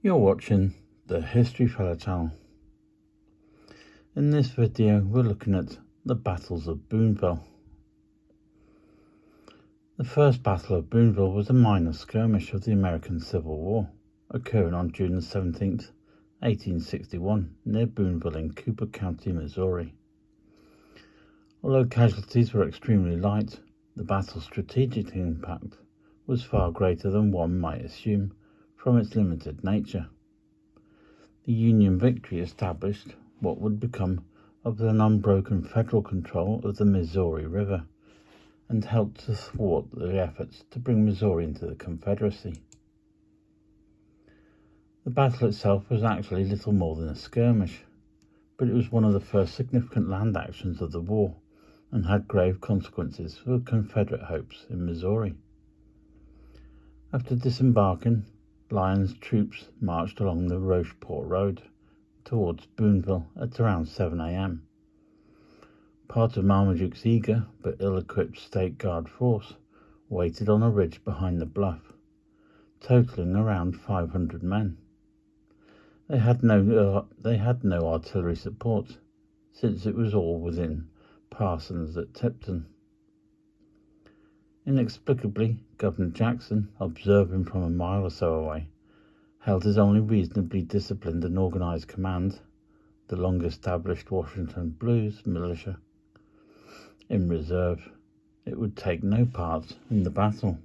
You're watching the History Fella channel. In this video we're looking at the battles of Boonsville. The first Battle of Boonsville was a minor skirmish of the American Civil War, occurring on June the 17th, 1861, near Boonville in Cooper County, Missouri. Although casualties were extremely light, the battle's strategic impact was far greater than one might assume from its limited nature. The Union victory established what would become of an unbroken federal control of the Missouri River and helped to thwart the efforts to bring Missouri into the Confederacy. The battle itself was actually little more than a skirmish, but it was one of the first significant land actions of the war and had grave consequences for Confederate hopes in Missouri. After disembarking, Lyon's troops marched along the Rocheport Road towards Boonville at around 7 a.m. Part of Marmaduke's eager but ill-equipped State Guard force waited on a ridge behind the bluff, totaling around 500 men. They had no artillery support, since it was all within Parsons at Tipton. Inexplicably, Governor Jackson, observing from a mile or so away, held his only reasonably disciplined and organized command, the long-established Washington Blues militia, in reserve. It would take no part in the battle.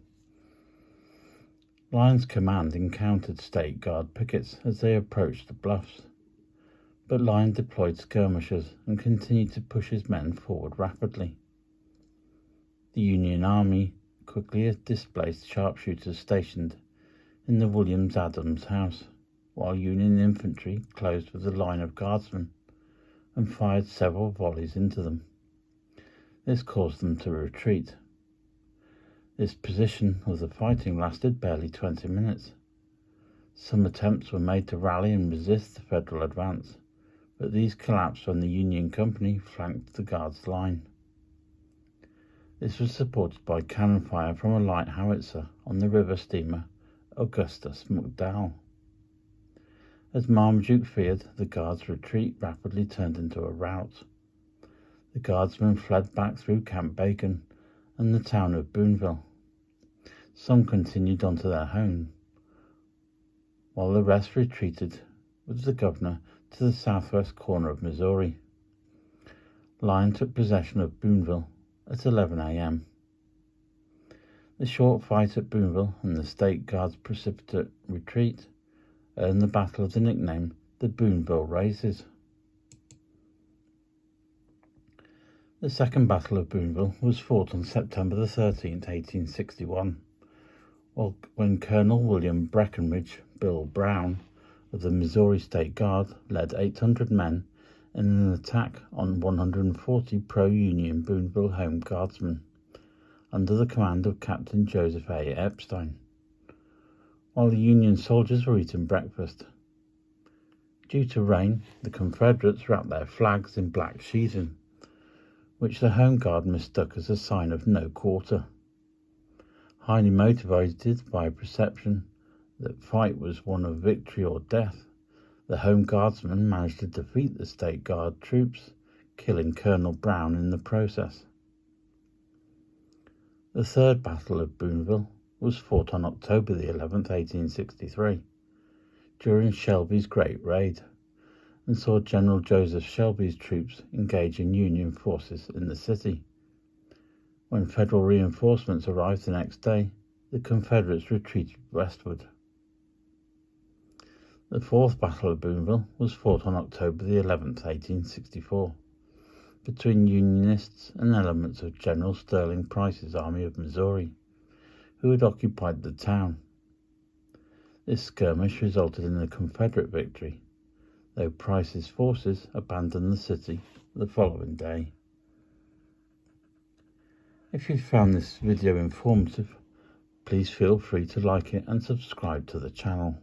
Lyon's command encountered State Guard pickets as they approached the bluffs, but Lyon deployed skirmishers and continued to push his men forward rapidly. The Union Army quickly displaced sharpshooters stationed in the Williams Adams house, while Union infantry closed with a line of guardsmen and fired several volleys into them. This caused them to retreat. This position of the fighting lasted barely 20 minutes. Some attempts were made to rally and resist the Federal advance, but these collapsed when the Union company flanked the Guards' line. This was supported by cannon fire from a light howitzer on the river steamer Augustus McDowell. As Marmaduke feared, the Guards' retreat rapidly turned into a rout. The Guardsmen fled back through Camp Bacon and the town of Boonville. Some continued on to their home, while the rest retreated with the governor to the southwest corner of Missouri. Lyon took possession of Boonville at 11 a.m. The short fight at Boonville and the State Guard's precipitate retreat earned the battle the nickname the Boonville Races. The Second Battle of Boonville was fought on September the 13th, 1861, when Colonel William Breckinridge Bill Brown of the Missouri State Guard led 800 men in an attack on 140 pro-Union Boonville Home Guardsmen, under the command of Captain Joseph A. Epstein, while the Union soldiers were eating breakfast. Due to rain, the Confederates wrapped their flags in black sheeting, which the Home Guard mistook as a sign of no quarter. Highly motivated by a perception that fight was one of victory or death, the Home Guardsmen managed to defeat the State Guard troops, killing Colonel Brown in the process. The Third Battle of Boonville was fought on October the 11th, 1863, during Shelby's Great Raid, and saw General Joseph Shelby's troops engaging Union forces in the city. When Federal reinforcements arrived the next day, the Confederates retreated westward. The Fourth Battle of Boonville was fought on October the 11th, 1864, between Unionists and elements of General Sterling Price's Army of Missouri, who had occupied the town. This skirmish resulted in a Confederate victory, though Price's forces abandoned the city the following day. If you found this video informative, please feel free to like it and subscribe to the channel.